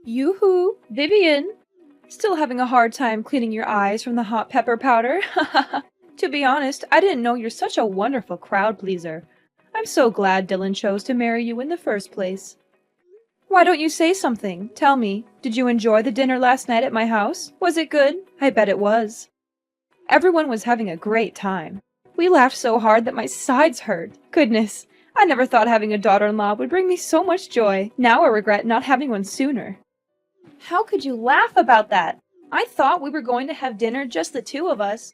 Yoo-hoo, Vivian! Still having a hard time cleaning your eyes from the hot pepper powder? To be honest, I didn't know you're such a wonderful crowd pleaser. I'm so glad Dylan chose to marry you in the first place. Why don't you say something? Tell me, did you enjoy the dinner last night at my house? Was it good? I bet it was. Everyone was having a great time. We laughed so hard that my sides hurt. Goodness, I never thought having a daughter-in-law would bring me so much joy. Now I regret not having one sooner. How could you laugh about that? I thought we were going to have dinner just the two of us.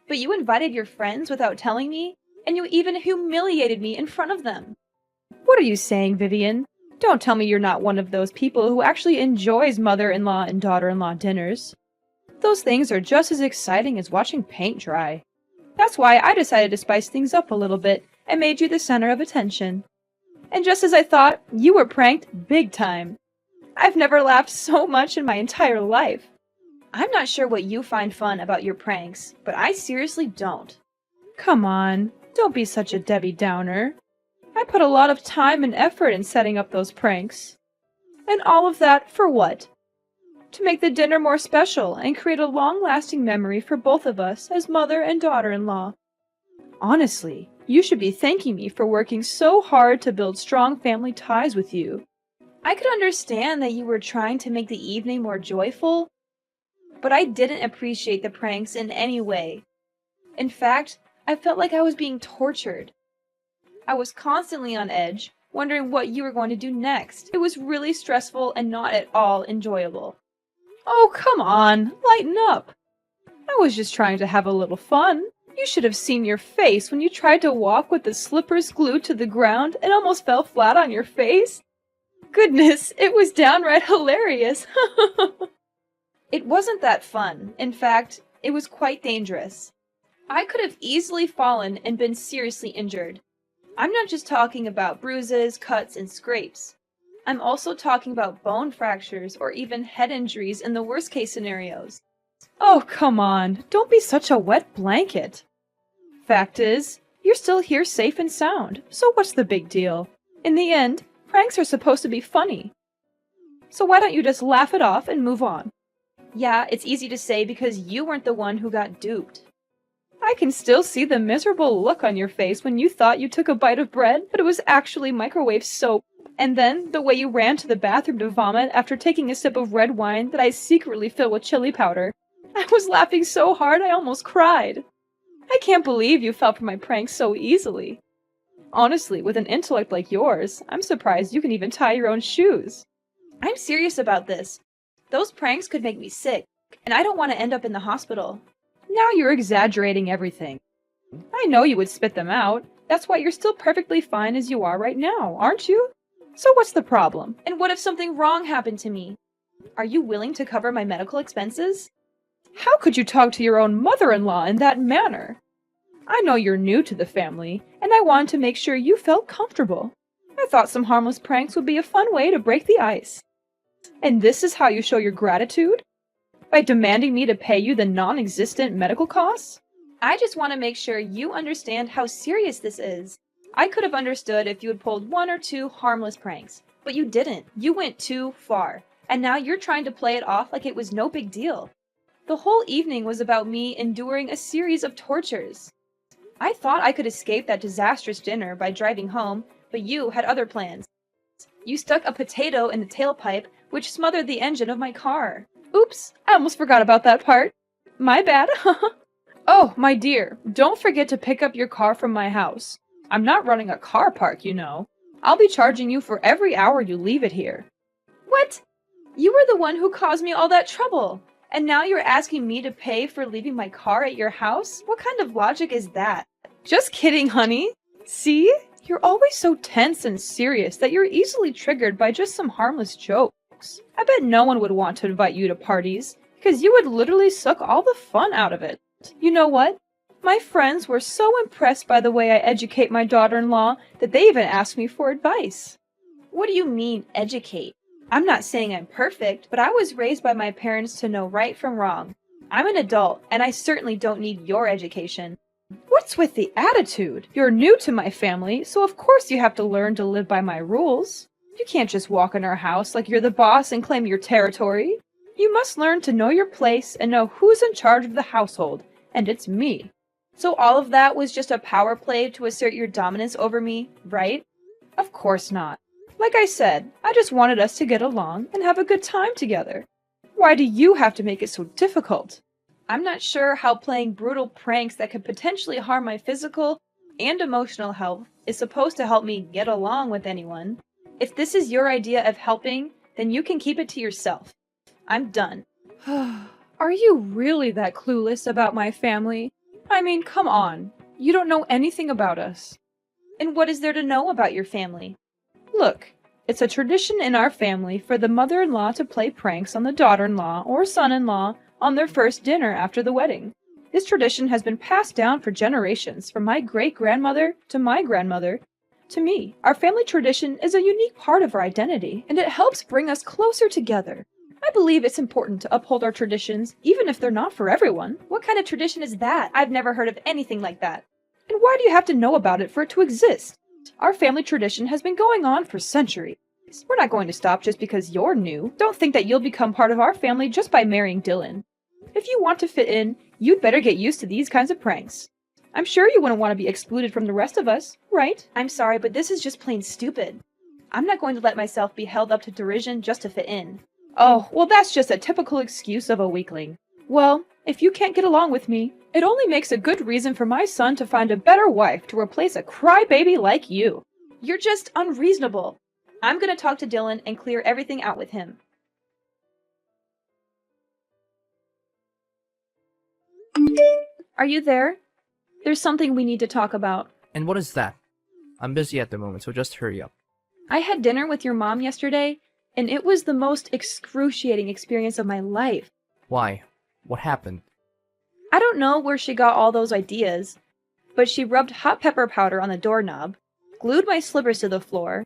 But you invited your friends without telling me, and you even humiliated me in front of them. What are you saying, Vivian? Don't tell me you're not one of those people who actually enjoys mother-in-law and daughter-in-law dinners. Those things are just as exciting as watching paint dry. That's why I decided to spice things up a little bit and made you the center of attention. And just as I thought, you were pranked big time. I've never laughed so much in my entire life. I'm not sure what you find fun about your pranks, but I seriously don't. Come on, don't be such a Debbie Downer. I put a lot of time and effort in setting up those pranks. And all of that for what? To make the dinner more special and create a long-lasting memory for both of us as mother and daughter-in-law. Honestly, you should be thanking me for working so hard to build strong family ties with you. I could understand that you were trying to make the evening more joyful, but I didn't appreciate the pranks in any way. In fact, I felt like I was being tortured. I was constantly on edge, wondering what you were going to do next. It was really stressful and not at all enjoyable. Oh, come on, lighten up. I was just trying to have a little fun. You should have seen your face when you tried to walk with the slippers glued to the ground and almost fell flat on your face. Goodness, it was downright hilarious. It wasn't that fun. In fact, it was quite dangerous. I could have easily fallen and been seriously injured. I'm not just talking about bruises, cuts, and scrapes. I'm also talking about bone fractures or even head injuries in the worst case scenarios. Oh, come on, don't be such a wet blanket. Fact is, you're still here safe and sound, so what's the big deal? In the end, pranks are supposed to be funny. So why don't you just laugh it off and move on? Yeah, it's easy to say because you weren't the one who got duped. I can still see the miserable look on your face when you thought you took a bite of bread, but it was actually microwave soap. And then, the way you ran to the bathroom to vomit after taking a sip of red wine that I secretly filled with chili powder. I was laughing so hard I almost cried. I can't believe you fell for my pranks so easily. Honestly, with an intellect like yours, I'm surprised you can even tie your own shoes. I'm serious about this. Those pranks could make me sick, and I don't want to end up in the hospital. Now you're exaggerating everything. I know you would spit them out. That's why you're still perfectly fine as you are right now, aren't you? So what's the problem? And what if something wrong happened to me? Are you willing to cover my medical expenses? How could you talk to your own mother-in-law in that manner? I know you're new to the family, and I wanted to make sure you felt comfortable. I thought some harmless pranks would be a fun way to break the ice. And this is how you show your gratitude? By demanding me to pay you the non-existent medical costs? I just want to make sure you understand how serious this is. I could have understood if you had pulled one or two harmless pranks, but you didn't. You went too far, and now you're trying to play it off like it was no big deal. The whole evening was about me enduring a series of tortures. I thought I could escape that disastrous dinner by driving home, but you had other plans. You stuck a potato in the tailpipe, which smothered the engine of my car. Oops, I almost forgot about that part. My bad. Oh, my dear, don't forget to pick up your car from my house. I'm not running a car park, you know. I'll be charging you for every hour you leave it here. What? You were the one who caused me all that trouble, and now you're asking me to pay for leaving my car at your house? What kind of logic is that? Just kidding, honey. See? You're always so tense and serious that you're easily triggered by just some harmless jokes. I bet no one would want to invite you to parties, because you would literally suck all the fun out of it. You know what? My friends were so impressed by the way I educate my daughter-in-law that they even asked me for advice. What do you mean, educate? I'm not saying I'm perfect, but I was raised by my parents to know right from wrong. I'm an adult, and I certainly don't need your education. What's with the attitude? You're new to my family, so of course you have to learn to live by my rules. You can't just walk in our house like you're the boss and claim your territory. You must learn to know your place and know who's in charge of the household, and it's me. So all of that was just a power play to assert your dominance over me, right? Of course not. Like I said, I just wanted us to get along and have a good time together. Why do you have to make it so difficult? I'm not sure how playing brutal pranks that could potentially harm my physical and emotional health is supposed to help me get along with anyone. If this is your idea of helping, then you can keep it to yourself. I'm done. Are you really that clueless about my family? I mean, come on. You don't know anything about us. And what is there to know about your family? Look, it's a tradition in our family for the mother-in-law to play pranks on the daughter-in-law or son-in-law on their first dinner after the wedding. This tradition has been passed down for generations, from my great-grandmother to my grandmother to me. Our family tradition is a unique part of our identity, and it helps bring us closer together. I believe it's important to uphold our traditions, even if they're not for everyone. What kind of tradition is that? I've never heard of anything like that. And why do you have to know about it for it to exist? Our family tradition has been going on for centuries. We're not going to stop just because you're new. Don't think that you'll become part of our family just by marrying Dylan. If you want to fit in, you'd better get used to these kinds of pranks. I'm sure you wouldn't want to be excluded from the rest of us, right? I'm sorry, but this is just plain stupid. I'm not going to let myself be held up to derision just to fit in. Oh, well, that's just a typical excuse of a weakling. Well, if you can't get along with me, it only makes a good reason for my son to find a better wife to replace a crybaby like you. You're just unreasonable. I'm going to talk to Dylan and clear everything out with him. Are you there? There's something we need to talk about. And what is that? I'm busy at the moment, so just hurry up. I had dinner with your mom yesterday, and it was the most excruciating experience of my life. Why? What happened? I don't know where she got all those ideas, but she rubbed hot pepper powder on the doorknob, glued my slippers to the floor,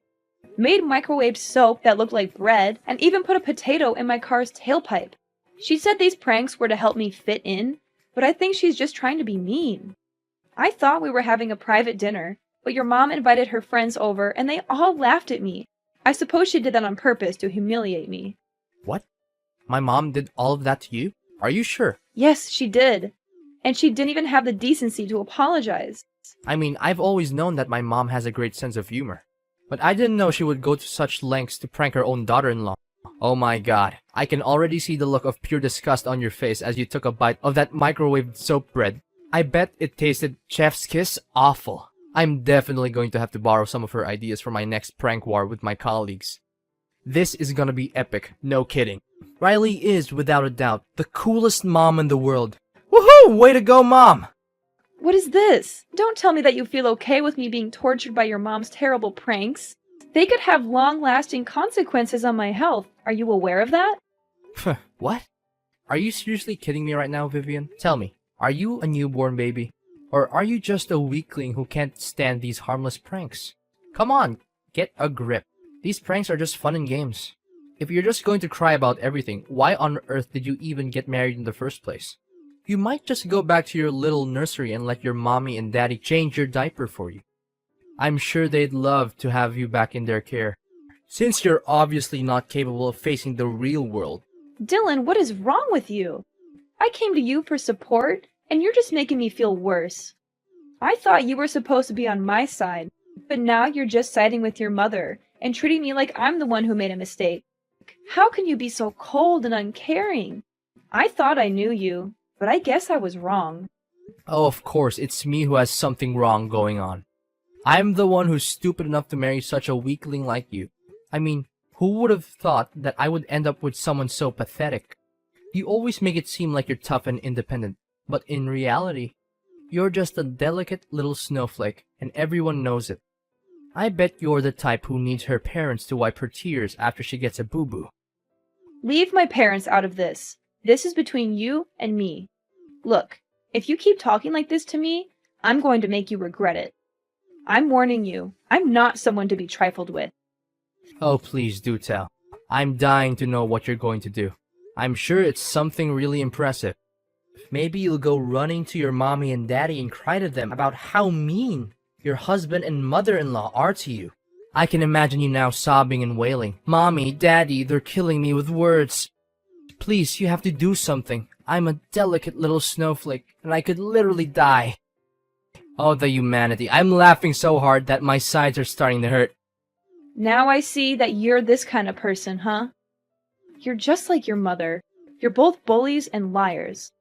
made microwaved soap that looked like bread, and even put a potato in my car's tailpipe. She said these pranks were to help me fit in, but I think she's just trying to be mean. I thought we were having a private dinner, but your mom invited her friends over and they all laughed at me. I suppose she did that on purpose to humiliate me. What? My mom did all of that to you? Are you sure? Yes, she did. And she didn't even have the decency to apologize. I mean, I've always known that my mom has a great sense of humor. But I didn't know she would go to such lengths to prank her own daughter-in-law. Oh my god, I can already see the look of pure disgust on your face as you took a bite of that microwaved soap bread. I bet it tasted chef's kiss awful. I'm definitely going to have to borrow some of her ideas for my next prank war with my colleagues. This is gonna be epic, no kidding. Riley is, without a doubt, the coolest mom in the world. Woohoo! Way to go, Mom! What is this? Don't tell me that you feel okay with me being tortured by your mom's terrible pranks. They could have long-lasting consequences on my health. Are you aware of that? What? Are you seriously kidding me right now, Vivian? Tell me, are you a newborn baby? Or are you just a weakling who can't stand these harmless pranks? Come on, get a grip. These pranks are just fun and games. If you're just going to cry about everything, why on earth did you even get married in the first place? You might just go back to your little nursery and let your mommy and daddy change your diaper for you. I'm sure they'd love to have you back in their care, since you're obviously not capable of facing the real world. Dylan, what is wrong with you? I came to you for support, and you're just making me feel worse. I thought you were supposed to be on my side, but now you're just siding with your mother and treating me like I'm the one who made a mistake. How can you be so cold and uncaring? I thought I knew you, but I guess I was wrong. Oh, of course, it's me who has something wrong going on. I'm the one who's stupid enough to marry such a weakling like you. I mean, who would have thought that I would end up with someone so pathetic? You always make it seem like you're tough and independent, but in reality, you're just a delicate little snowflake, and everyone knows it. I bet you're the type who needs her parents to wipe her tears after she gets a boo-boo. Leave my parents out of this. This is between you and me. Look, if you keep talking like this to me, I'm going to make you regret it. I'm warning you, I'm not someone to be trifled with. Oh, please do tell. I'm dying to know what you're going to do. I'm sure it's something really impressive. Maybe you'll go running to your mommy and daddy and cry to them about how mean your husband and mother-in-law are to you. I can imagine you now sobbing and wailing. Mommy, Daddy, they're killing me with words. Please, you have to do something. I'm a delicate little snowflake, and I could literally die. Oh, the humanity. I'm laughing so hard that my sides are starting to hurt. Now I see that you're this kind of person, huh? You're just like your mother. You're both bullies and liars.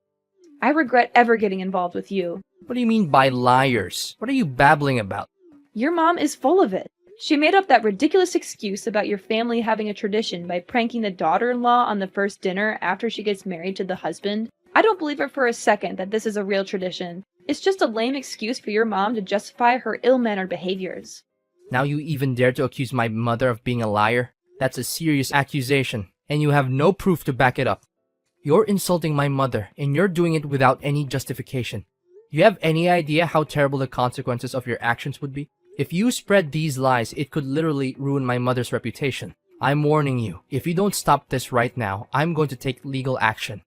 I regret ever getting involved with you. What do you mean by liars? What are you babbling about? Your mom is full of it. She made up that ridiculous excuse about your family having a tradition by pranking the daughter-in-law on the first dinner after she gets married to the husband. I don't believe her for a second that this is a real tradition. It's just a lame excuse for your mom to justify her ill-mannered behaviors. Now you even dare to accuse my mother of being a liar? That's a serious accusation, and you have no proof to back it up. You're insulting my mother, and you're doing it without any justification. Do you have any idea how terrible the consequences of your actions would be? If you spread these lies, it could literally ruin my mother's reputation. I'm warning you, if you don't stop this right now, I'm going to take legal action.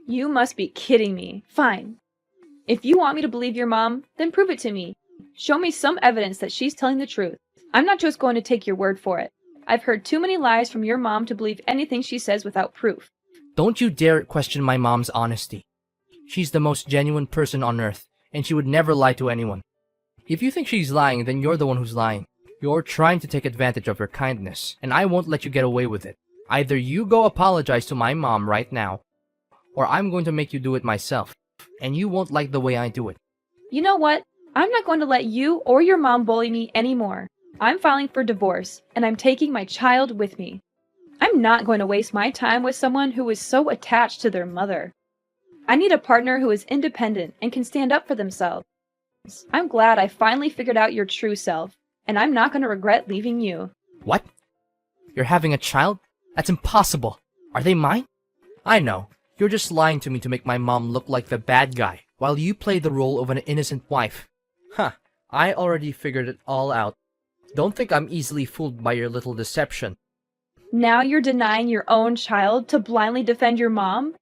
You must be kidding me. Fine. If you want me to believe your mom, then prove it to me. Show me some evidence that she's telling the truth. I'm not just going to take your word for it. I've heard too many lies from your mom to believe anything she says without proof. Don't you dare question my mom's honesty. She's the most genuine person on earth, and she would never lie to anyone. If you think she's lying, then you're the one who's lying. You're trying to take advantage of her kindness, and I won't let you get away with it. Either you go apologize to my mom right now, or I'm going to make you do it myself, and you won't like the way I do it. You know what? I'm not going to let you or your mom bully me anymore. I'm filing for divorce, and I'm taking my child with me. I'm not going to waste my time with someone who is so attached to their mother. I need a partner who is independent and can stand up for themselves. I'm glad I finally figured out your true self, and I'm not going to regret leaving you. What? You're having a child? That's impossible. Are they mine? I know. You're just lying to me to make my mom look like the bad guy, while you play the role of an innocent wife. Huh. I already figured it all out. Don't think I'm easily fooled by your little deception. Now you're denying your own child to blindly defend your mom?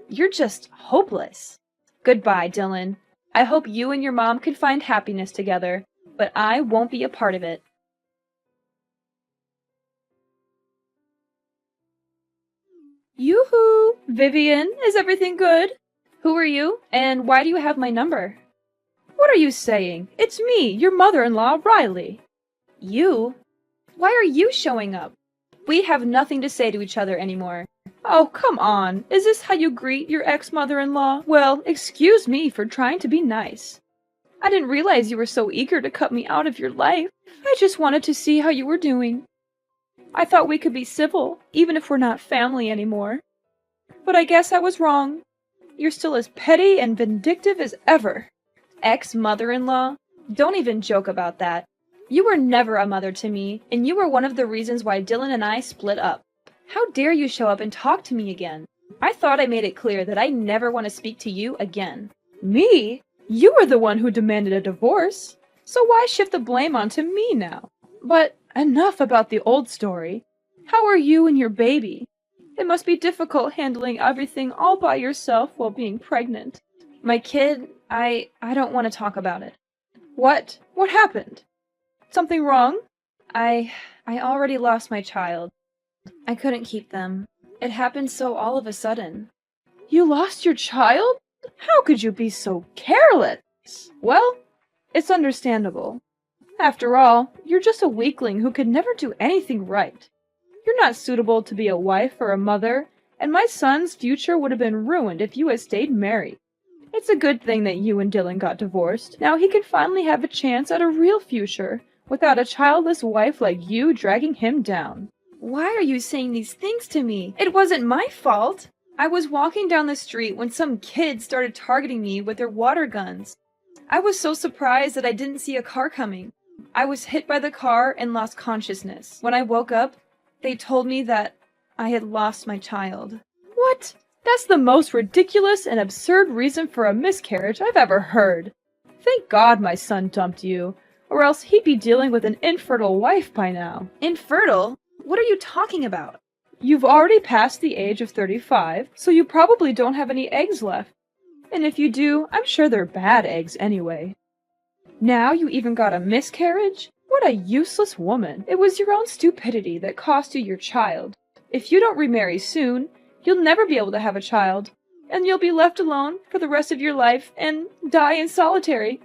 You're just hopeless. Goodbye, Dylan. I hope you and your mom can find happiness together, but I won't be a part of it. Yoo-hoo! Vivian, is everything good? Who are you, and why do you have my number? What are you saying? It's me, your mother-in-law, Riley. You? Why are you showing up? We have nothing to say to each other anymore. Oh, come on. Is this how you greet your ex-mother-in-law? Well, excuse me for trying to be nice. I didn't realize you were so eager to cut me out of your life. I just wanted to see how you were doing. I thought we could be civil, even if we're not family anymore. But I guess I was wrong. You're still as petty and vindictive as ever. Ex-mother-in-law? Don't even joke about that. You were never a mother to me, and you were one of the reasons why Dylan and I split up. How dare you show up and talk to me again? I thought I made it clear that I never want to speak to you again. Me? You were the one who demanded a divorce. So why shift the blame onto me now? But enough about the old story. How are you and your baby? It must be difficult handling everything all by yourself while being pregnant. My kid, I don't want to talk about it. What? What happened? Something wrong? I already lost my child. I couldn't keep them. It happened so all of a sudden. You lost your child? How could you be so careless? Well, it's understandable. After all, you're just a weakling who could never do anything right. You're not suitable to be a wife or a mother, and my son's future would have been ruined if you had stayed married. It's a good thing that you and Dylan got divorced. Now he can finally have a chance at a real future, without a childless wife like you dragging him down. Why are you saying these things to me? It wasn't my fault. I was walking down the street when some kids started targeting me with their water guns. I was so surprised that I didn't see a car coming. I was hit by the car and lost consciousness. When I woke up, they told me that I had lost my child. What? That's the most ridiculous and absurd reason for a miscarriage I've ever heard. Thank God my son dumped you, or else he'd be dealing with an infertile wife by now. Infertile? What are you talking about? You've already passed the age of 35, so you probably don't have any eggs left. And if you do, I'm sure they're bad eggs anyway. Now you even got a miscarriage? What a useless woman. It was your own stupidity that cost you your child. If you don't remarry soon, you'll never be able to have a child, and you'll be left alone for the rest of your life and die in solitary.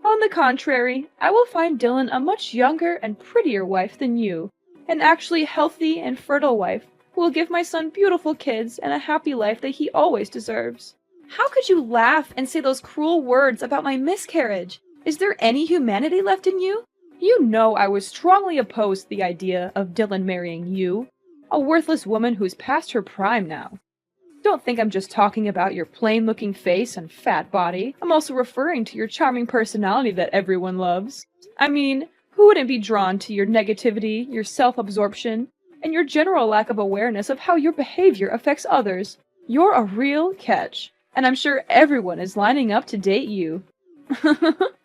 On the contrary, I will find Dylan a much younger and prettier wife than you, an actually healthy and fertile wife who will give my son beautiful kids and a happy life that he always deserves. How could you laugh and say those cruel words about my miscarriage? Is there any humanity left in you? You know I was strongly opposed to the idea of Dylan marrying you, a worthless woman who's past her prime now. Don't think I'm just talking about your plain-looking face and fat body. I'm also referring to your charming personality that everyone loves. I mean, who wouldn't be drawn to your negativity, your self-absorption, and your general lack of awareness of how your behavior affects others? You're a real catch, and I'm sure everyone is lining up to date you.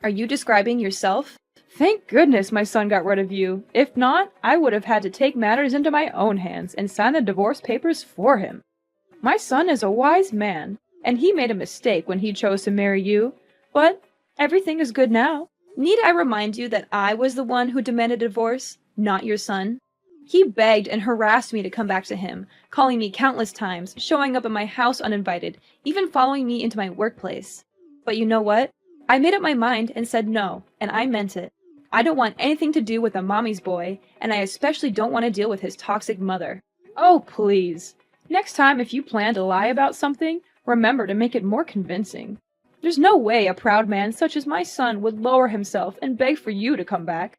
Are you describing yourself? Thank goodness my son got rid of you. If not, I would have had to take matters into my own hands and sign the divorce papers for him. My son is a wise man, and he made a mistake when he chose to marry you, but everything is good now. Need I remind you that I was the one who demanded a divorce, not your son? He begged and harassed me to come back to him, calling me countless times, showing up at my house uninvited, even following me into my workplace. But you know what? I made up my mind and said no, and I meant it. I don't want anything to do with a mommy's boy, and I especially don't want to deal with his toxic mother. Oh, please. Next time if you plan to lie about something, remember to make it more convincing. There's no way a proud man such as my son would lower himself and beg for you to come back.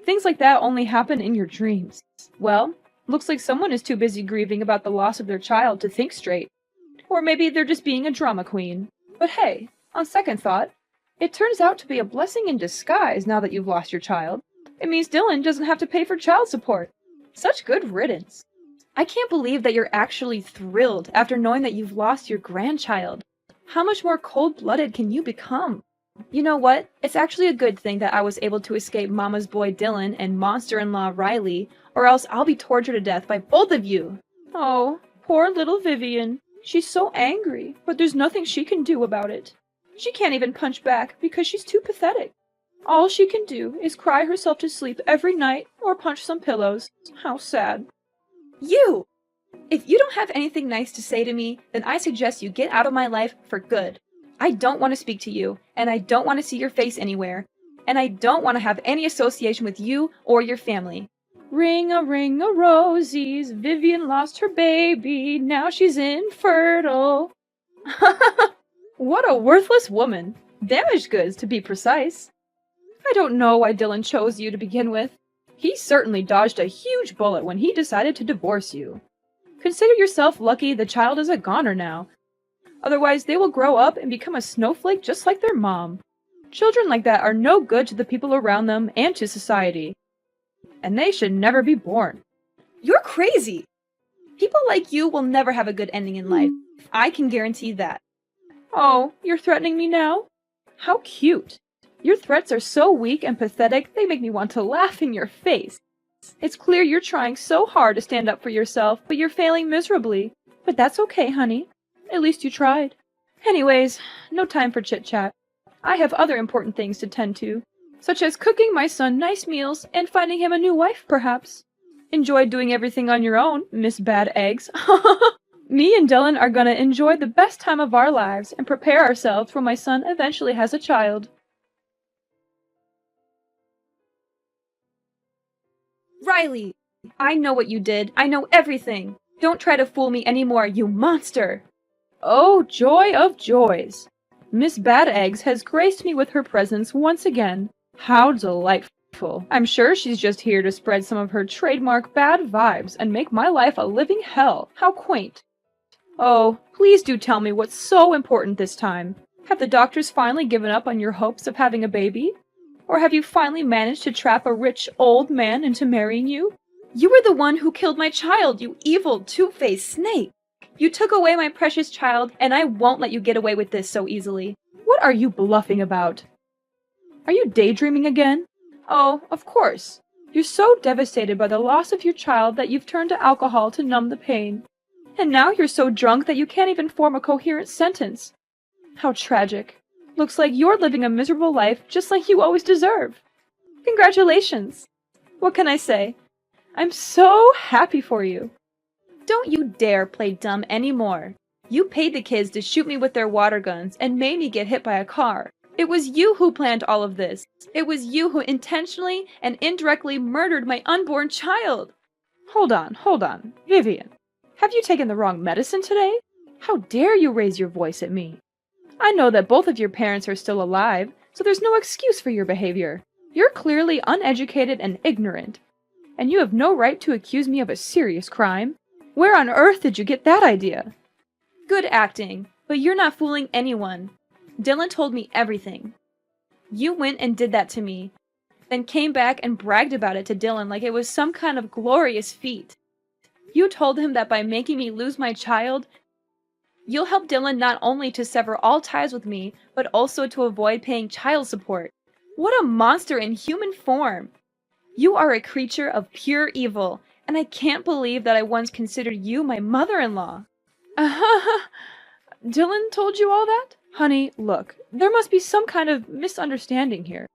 Things like that only happen in your dreams. Well, looks like someone is too busy grieving about the loss of their child to think straight. Or maybe they're just being a drama queen. But hey, on second thought, it turns out to be a blessing in disguise now that you've lost your child. It means Dylan doesn't have to pay for child support. Such good riddance. I can't believe that you're actually thrilled after knowing that you've lost your grandchild. How much more cold-blooded can you become? You know what? It's actually a good thing that I was able to escape Mama's boy Dylan and monster-in-law Riley, or else I'll be tortured to death by both of you. Oh, poor little Vivian. She's so angry, but there's nothing she can do about it. She can't even punch back because she's too pathetic. All she can do is cry herself to sleep every night or punch some pillows. How sad. You! If you don't have anything nice to say to me, then I suggest you get out of my life for good. I don't want to speak to you, and I don't want to see your face anywhere, and I don't want to have any association with you or your family. Ring-a-rosies, Vivian lost her baby, now she's infertile. What a worthless woman. Damaged goods, to be precise. I don't know why Dylan chose you to begin with. He certainly dodged a huge bullet when he decided to divorce you. Consider yourself lucky the child is a goner now. Otherwise, they will grow up and become a snowflake just like their mom. Children like that are no good to the people around them and to society. And they should never be born. You're crazy! People like you will never have a good ending in life. I can guarantee that. Oh, you're threatening me now? How cute. Your threats are so weak and pathetic, they make me want to laugh in your face. It's clear you're trying so hard to stand up for yourself, but you're failing miserably. But that's okay, honey. At least you tried. Anyways, no time for chit-chat. I have other important things to tend to, such as cooking my son nice meals and finding him a new wife, perhaps. Enjoy doing everything on your own, Miss Bad Eggs. Me and Dylan are gonna enjoy the best time of our lives and prepare ourselves when my son eventually has a child. Riley! I know what you did. I know everything. Don't try to fool me anymore, you monster! Oh, joy of joys! Miss Bad Eggs has graced me with her presence once again. How delightful. I'm sure she's just here to spread some of her trademark bad vibes and make my life a living hell. How quaint. Oh, please do tell me what's so important this time. Have the doctors finally given up on your hopes of having a baby? Or have you finally managed to trap a rich old man into marrying you? You were the one who killed my child, you evil, two-faced snake! You took away my precious child, and I won't let you get away with this so easily. What are you bluffing about? Are you daydreaming again? Oh, of course. You're so devastated by the loss of your child that you've turned to alcohol to numb the pain. And now you're so drunk that you can't even form a coherent sentence. How tragic. Looks like you're living a miserable life just like you always deserve. Congratulations! What can I say? I'm so happy for you. Don't you dare play dumb anymore. You paid the kids to shoot me with their water guns and made me get hit by a car. It was you who planned all of this. It was you who intentionally and indirectly murdered my unborn child. Hold on. Vivian, have you taken the wrong medicine today? How dare you raise your voice at me? I know that both of your parents are still alive, so there's no excuse for your behavior. You're clearly uneducated and ignorant, and you have no right to accuse me of a serious crime. Where on earth did you get that idea? Good acting, but you're not fooling anyone. Dylan told me everything. You went and did that to me, then came back and bragged about it to Dylan like it was some kind of glorious feat. You told him that by making me lose my child, you'll help Dylan not only to sever all ties with me, but also to avoid paying child support. What a monster in human form! You are a creature of pure evil, and I can't believe that I once considered you my mother-in-law. Dylan told you all that? Honey, look, there must be some kind of misunderstanding here.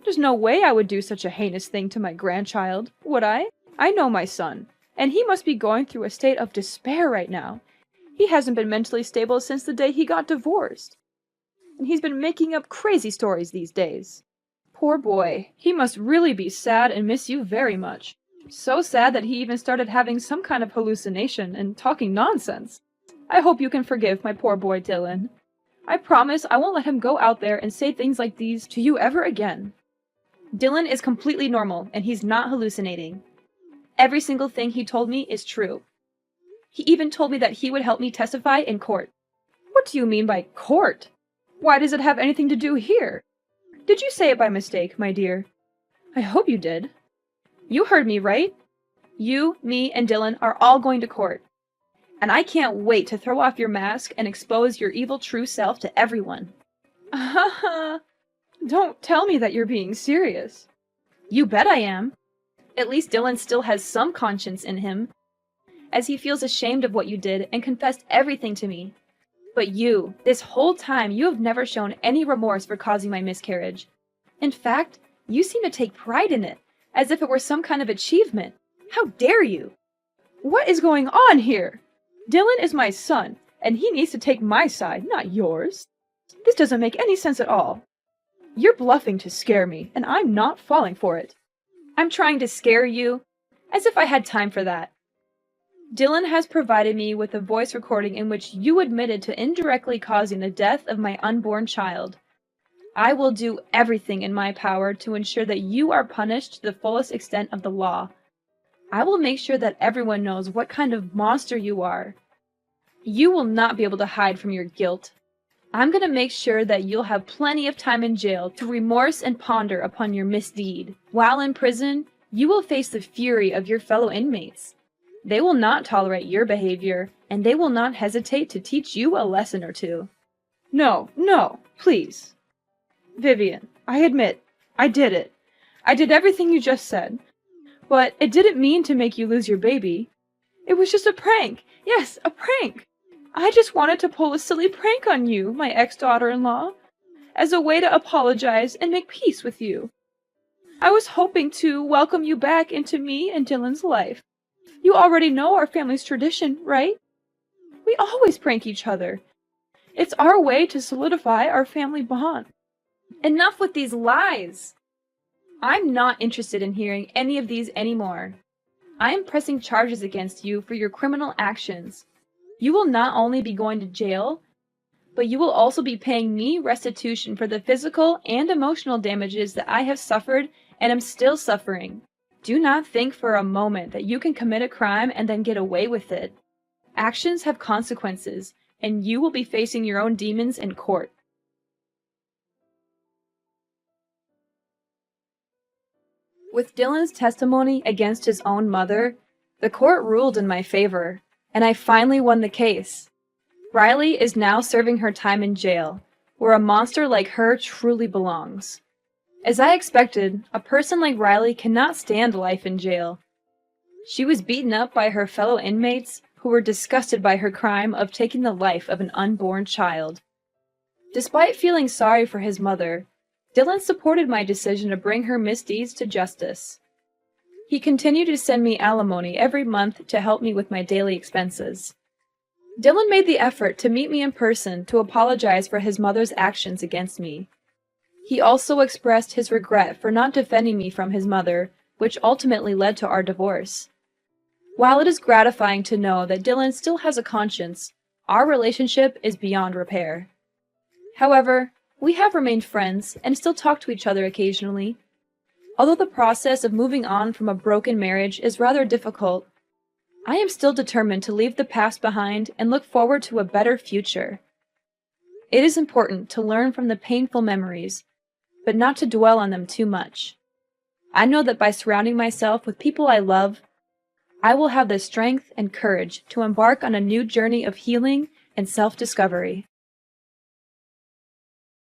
There's no way I would do such a heinous thing to my grandchild, would I? I know my son, and he must be going through a state of despair right now. He hasn't been mentally stable since the day he got divorced. And he's been making up crazy stories these days. Poor boy, he must really be sad and miss you very much. So sad that he even started having some kind of hallucination and talking nonsense. I hope you can forgive my poor boy Dylan. I promise I won't let him go out there and say things like these to you ever again. Dylan is completely normal, and he's not hallucinating. Every single thing he told me is true. He even told me that he would help me testify in court. What do you mean by court? Why does it have anything to do here? Did you say it by mistake, my dear? I hope you did. You heard me, right? You, me, and Dylan are all going to court. And I can't wait to throw off your mask and expose your evil true self to everyone. Don't tell me that you're being serious. You bet I am. At least Dylan still has some conscience in him, as he feels ashamed of what you did and confessed everything to me. But you, this whole time, you have never shown any remorse for causing my miscarriage. In fact, you seem to take pride in it, as if it were some kind of achievement. How dare you? What is going on here? Dylan is my son, and he needs to take my side, not yours. This doesn't make any sense at all. You're bluffing to scare me, and I'm not falling for it. I'm trying to scare you, as if I had time for that. Dylan has provided me with a voice recording in which you admitted to indirectly causing the death of my unborn child. I will do everything in my power to ensure that you are punished to the fullest extent of the law. I will make sure that everyone knows what kind of monster you are. You will not be able to hide from your guilt. I'm going to make sure that you'll have plenty of time in jail to remorse and ponder upon your misdeed. While in prison, you will face the fury of your fellow inmates. They will not tolerate your behavior, and they will not hesitate to teach you a lesson or two. No, please. Vivian, I admit, I did it. I did everything you just said. But it didn't mean to make you lose your baby. It was just a prank. Yes, a prank. I just wanted to pull a silly prank on you, my ex-daughter-in-law, as a way to apologize and make peace with you. I was hoping to welcome you back into me and Dylan's life. You already know our family's tradition, right? We always prank each other. It's our way to solidify our family bond. Enough with these lies! I'm not interested in hearing any of these anymore. I am pressing charges against you for your criminal actions. You will not only be going to jail, but you will also be paying me restitution for the physical and emotional damages that I have suffered and am still suffering. Do not think for a moment that you can commit a crime and then get away with it. Actions have consequences, and you will be facing your own demons in court. With Dylan's testimony against his own mother, the court ruled in my favor, and I finally won the case. Riley is now serving her time in jail, where a monster like her truly belongs. As I expected, a person like Riley cannot stand life in jail. She was beaten up by her fellow inmates, who were disgusted by her crime of taking the life of an unborn child. Despite feeling sorry for his mother, Dylan supported my decision to bring her misdeeds to justice. He continued to send me alimony every month to help me with my daily expenses. Dylan made the effort to meet me in person to apologize for his mother's actions against me. He also expressed his regret for not defending me from his mother, which ultimately led to our divorce. While it is gratifying to know that Dylan still has a conscience, our relationship is beyond repair. However, we have remained friends and still talk to each other occasionally. Although the process of moving on from a broken marriage is rather difficult, I am still determined to leave the past behind and look forward to a better future. It is important to learn from the painful memories, but not to dwell on them too much. I know that by surrounding myself with people I love, I will have the strength and courage to embark on a new journey of healing and self-discovery.